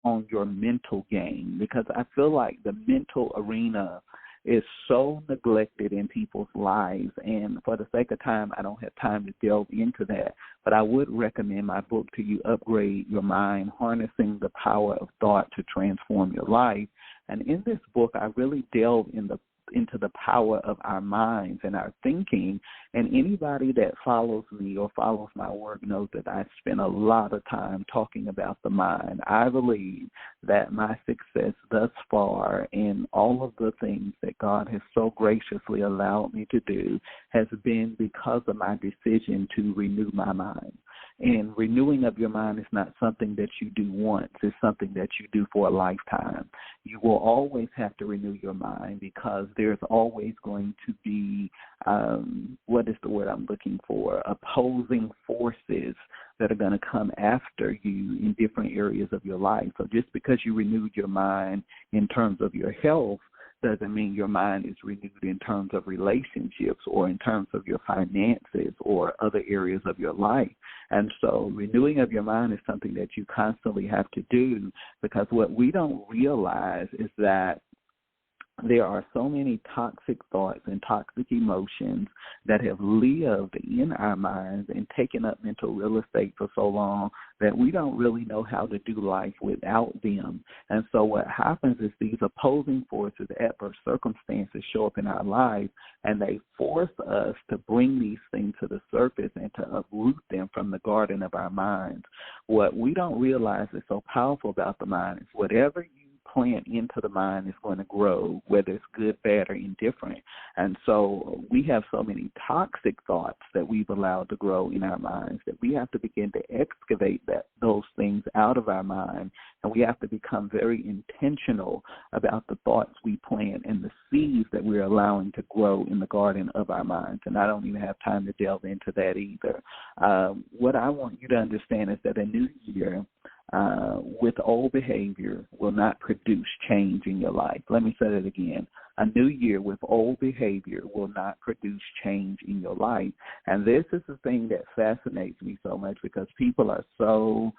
on your mental game, because I feel like the mental arena is so neglected in people's lives. And for the sake of time, I don't have time to delve into that. But I would recommend my book to you, Upgrade Your Mind, Harnessing the Power of Thought to Transform Your Life. And in this book, I really delve into the power of our minds and our thinking. And anybody that follows me or follows my work knows that I spend a lot of time talking about the mind. I believe that my success thus far in all of the things that God has so graciously allowed me to do has been because of my decision to renew my mind. And renewing of your mind is not something that you do once. It's something that you do for a lifetime. You will always have to renew your mind because there's always going to be, what is the word I'm looking for, opposing forces that are going to come after you in different areas of your life. So just because you renewed your mind in terms of your health doesn't mean your mind is renewed in terms of relationships or in terms of your finances or other areas of your life. And so renewing of your mind is something that you constantly have to do, because what we don't realize is that there are so many toxic thoughts and toxic emotions that have lived in our minds and taken up mental real estate for so long that we don't really know how to do life without them. And so what happens is these opposing forces, adverse circumstances show up in our life, and they force us to bring these things to the surface and to uproot them from the garden of our minds. What we don't realize is so powerful about the mind is whatever you plant into the mind is going to grow, whether it's good, bad, or indifferent. And so we have so many toxic thoughts that we've allowed to grow in our minds that we have to begin to excavate those things out of our mind, and we have to become very intentional about the thoughts we plant and the seeds that we're allowing to grow in the garden of our minds. And I don't even have time to delve into that either. What I want you to understand is that a new year with old behavior will not produce change in your life. Let me say that again. A new year with old behavior will not produce change in your life. And this is the thing that fascinates me so much, because people are so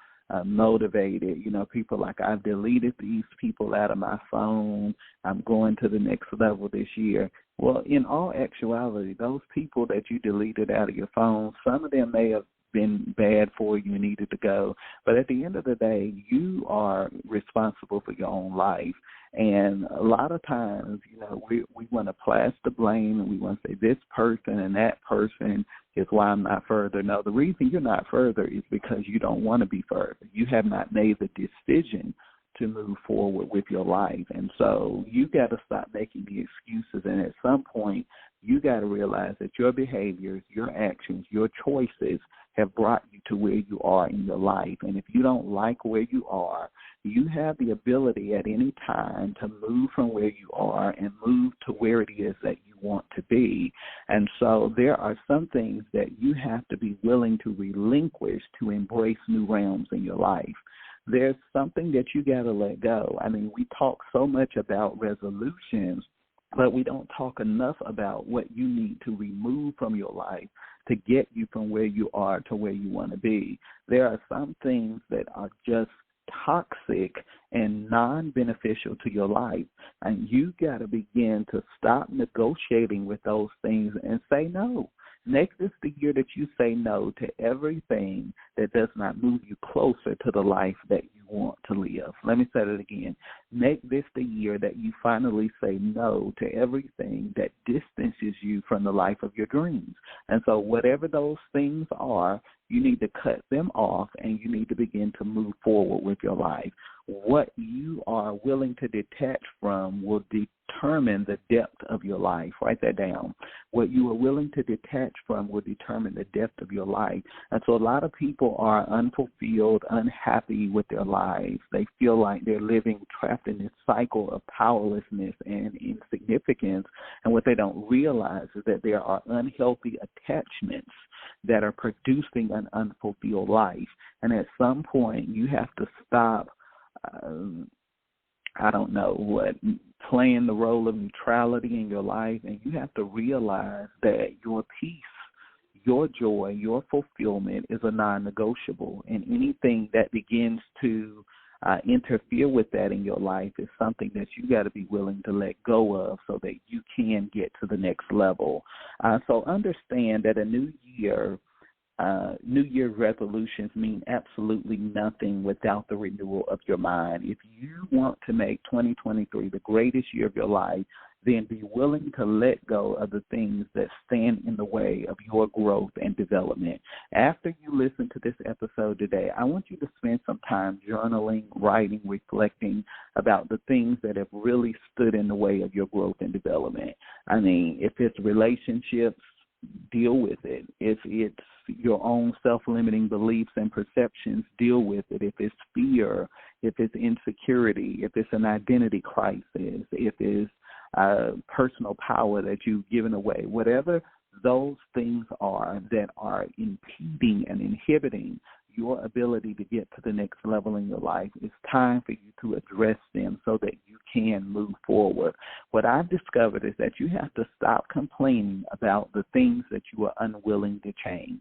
motivated. You know, people like, I've deleted these people out of my phone. I'm going to the next level this year. Well, in all actuality, those people that you deleted out of your phone, some of them may have been bad for you and needed to go. But at the end of the day, you are responsible for your own life. And a lot of times, you know, we want to plaster blame, and we want to say this person and that person is why I'm not further. No, the reason you're not further is because you don't want to be further. You have not made the decision to move forward with your life. And so you got to stop making the excuses. And at some point, you got to realize that your behaviors, your actions, your choices have brought you to where you are in your life. And if you don't like where you are, you have the ability at any time to move from where you are and move to where it is that you want to be. And so there are some things that you have to be willing to relinquish to embrace new realms in your life. There's something that you got to let go. I mean, we talk so much about resolutions, but we don't talk enough about what you need to remove from your life to get you from where you are to where you want to be. There are some things that are just toxic and non-beneficial to your life, and you got to begin to stop negotiating with those things and say no. Next is the year that you say no to everything that does not move you closer to the life that you want to live. Let me say that again. Make this the year that you finally say no to everything that distances you from the life of your dreams. And so whatever those things are, you need to cut them off, and you need to begin to move forward with your life. What you are willing to detach from will determine the depth of your life. Write that down. What you are willing to detach from will determine the depth of your life. And so a lot of people are unfulfilled, unhappy with their lives. They feel like they're living trapped in this cycle of powerlessness and insignificance. And what they don't realize is that there are unhealthy attachments that are producing an unfulfilled life. And at some point, you have to stop playing the role of neutrality in your life, and you have to realize that your peace, your joy, your fulfillment is a non-negotiable, and anything that begins to interfere with that in your life is something that you got to be willing to let go of so that you can get to the next level. So understand that a new year, New Year's resolutions mean absolutely nothing without the renewal of your mind. If you want to make 2023 the greatest year of your life, then be willing to let go of the things that stand in the way of your growth and development. After you listen to this episode today, I want you to spend some time journaling, writing, reflecting about the things that have really stood in the way of your growth and development. I mean, if it's relationships, deal with it. If it's your own self-limiting beliefs and perceptions, deal with it. If it's fear, if it's insecurity, if it's an identity crisis, if it's personal power that you've given away, whatever those things are that are impeding and inhibiting your ability to get to the next level in your life, it's time for you to address them so that you can move forward. What I've discovered is that you have to stop complaining about the things that you are unwilling to change.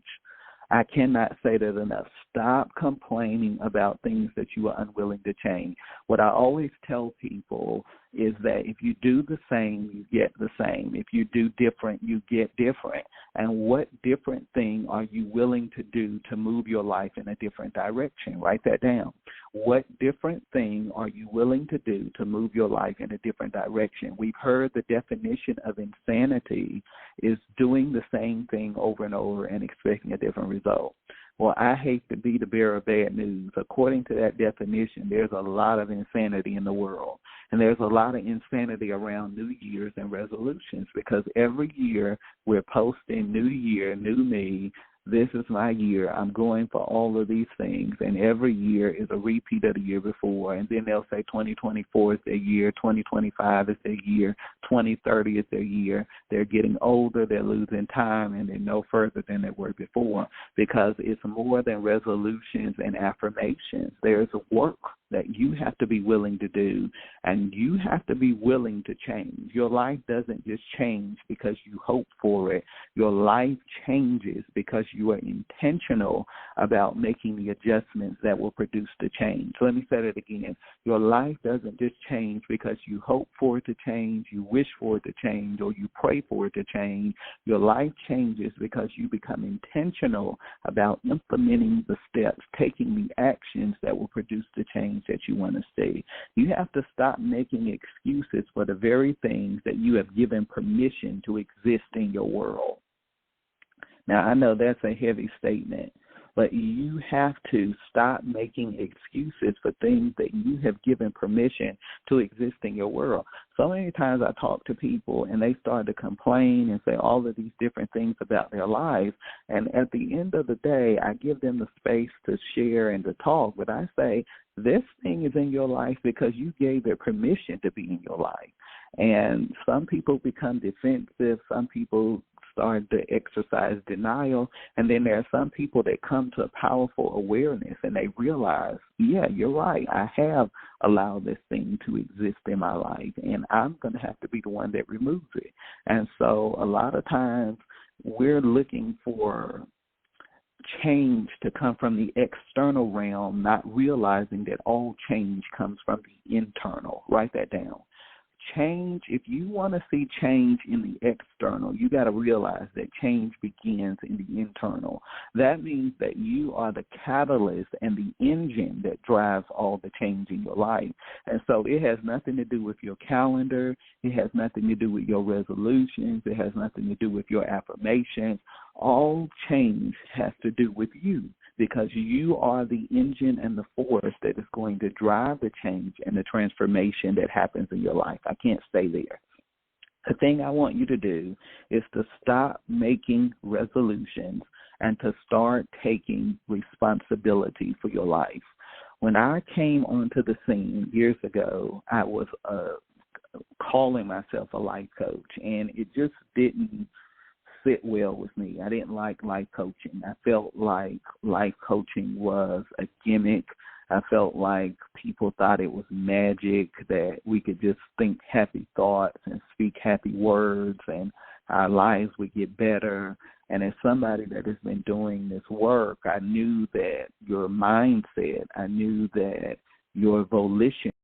I cannot say that enough. Stop complaining about things that you are unwilling to change. What I always tell people is that if you do the same, you get the same. If you do different, you get different. And what different thing are you willing to do to move your life in a different direction? Write that down. What different thing are you willing to do to move your life in a different direction? We've heard the definition of insanity is doing the same thing over and over and expecting a different result. Well, I hate to be the bearer of bad news. According to that definition, there's a lot of insanity in the world. And there's a lot of insanity around New Year's and resolutions because every year we're posting New Year, new me. This is my year. I'm going for all of these things. And every year is a repeat of the year before. And then they'll say 2024 is their year, 2025 is their year, 2030 is their year. They're getting older, they're losing time, and they're no further than they were before because it's more than resolutions and affirmations. There's work that you have to be willing to do, and you have to be willing to change. Your life doesn't just change because you hope for it. Your life changes because you are intentional about making the adjustments that will produce the change. So let me say that again. Your life doesn't just change because you hope for it to change, you wish for it to change, or you pray for it to change. Your life changes because you become intentional about implementing the steps, taking the actions that will produce the change that you want to see. You have to stop making excuses for the very things that you have given permission to exist in your world. Now, I know that's a heavy statement, but you have to stop making excuses for things that you have given permission to exist in your world. So many times I talk to people and they start to complain and say all of these different things about their lives. And at the end of the day, I give them the space to share and to talk. But I say, this thing is in your life because you gave it permission to be in your life. And some people become defensive. Some people start to exercise denial. And then there are some people that come to a powerful awareness and they realize, yeah, you're right. I have allowed this thing to exist in my life, and I'm going to have to be the one that removes it. And so a lot of times we're looking for change to come from the external realm, not realizing that all change comes from the internal. Write that down. Change, if you want to see change in the external, you got to realize that change begins in the internal. That means that you are the catalyst and the engine that drives all the change in your life. And so it has nothing to do with your calendar. It has nothing to do with your resolutions. It has nothing to do with your affirmations. All change has to do with you, because you are the engine and the force that is going to drive the change and the transformation that happens in your life. I can't stay there. The thing I want you to do is to stop making resolutions and to start taking responsibility for your life. When I came onto the scene years ago, I was calling myself a life coach, and it just didn't sit well with me. I didn't like life coaching. I felt like life coaching was a gimmick. I felt like people thought it was magic, that we could just think happy thoughts and speak happy words and our lives would get better. And as somebody that has been doing this work, I knew that your mindset, I knew that your volition